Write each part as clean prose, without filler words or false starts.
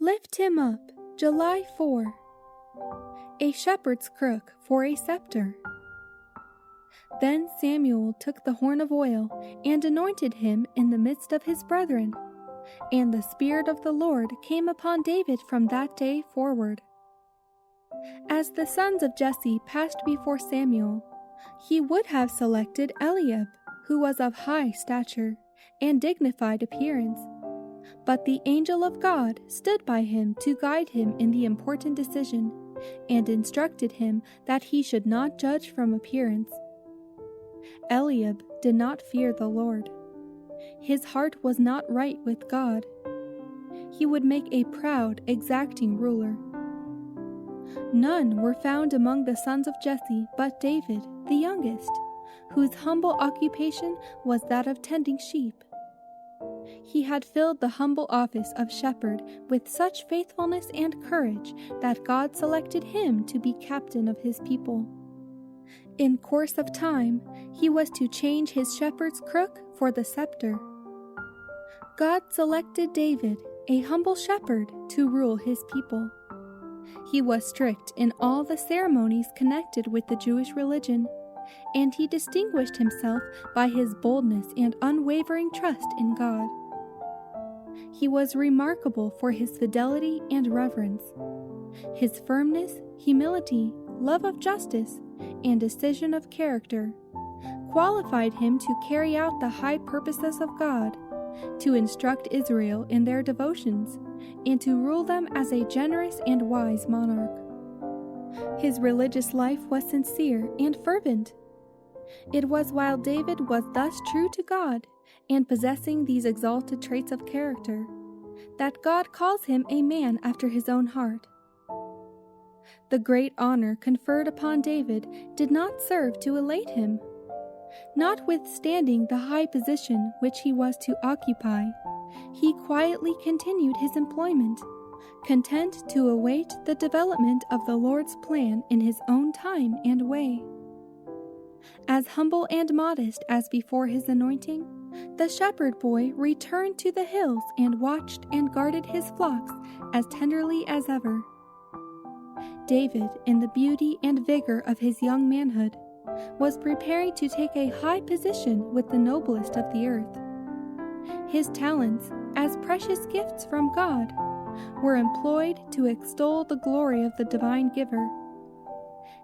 Lift him up, July 4. A shepherd's crook for a sceptre. Then Samuel took the horn of oil and anointed him in the midst of his brethren. And the Spirit of the Lord came upon David from that day forward. As the sons of Jesse passed before Samuel, he would have selected Eliab, who was of high stature and dignified appearance. But the angel of God stood by him to guide him in the important decision, and instructed him that he should not judge from appearance. Eliab did not fear the Lord. His heart was not right with God. He would make a proud, exacting ruler. None were found among the sons of Jesse but David, the youngest, whose humble occupation was that of tending sheep. He had filled the humble office of shepherd with such faithfulness and courage that God selected him to be captain of his people. In course of time, he was to change his shepherd's crook for the scepter. God selected David, a humble shepherd, to rule his people. He was strict in all the ceremonies connected with the Jewish religion, and he distinguished himself by his boldness and unwavering trust in God. He was remarkable for his fidelity and reverence. His firmness, humility, love of justice, and decision of character qualified him to carry out the high purposes of God, to instruct Israel in their devotions, and to rule them as a generous and wise monarch. His religious life was sincere and fervent. It was while David was thus true to God and possessing these exalted traits of character that God calls him a man after his own heart. The great honor conferred upon David did not serve to elate him. Notwithstanding the high position which he was to occupy, he quietly continued his employment, content to await the development of the Lord's plan in his own time and way. As humble and modest as before his anointing, the shepherd boy returned to the hills and watched and guarded his flocks as tenderly as ever. David, in the beauty and vigor of his young manhood, was preparing to take a high position with the noblest of the earth. His talents, as precious gifts from God, were employed to extol the glory of the divine giver.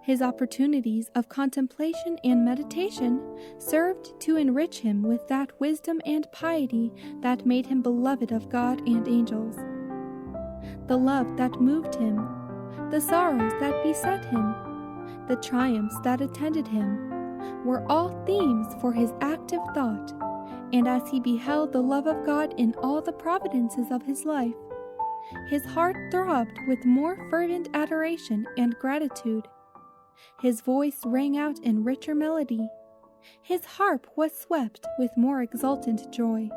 His opportunities of contemplation and meditation served to enrich him with that wisdom and piety that made him beloved of God and angels. The love that moved him, the sorrows that beset him, the triumphs that attended him, were all themes for his active thought, and as he beheld the love of God in all the providences of his life, his heart throbbed with more fervent adoration and gratitude. His voice rang out in richer melody. His harp was swept with more exultant joy.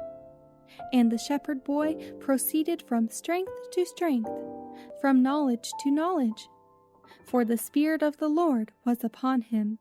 And the shepherd boy proceeded from strength to strength, from knowledge to knowledge, for the Spirit of the Lord was upon him.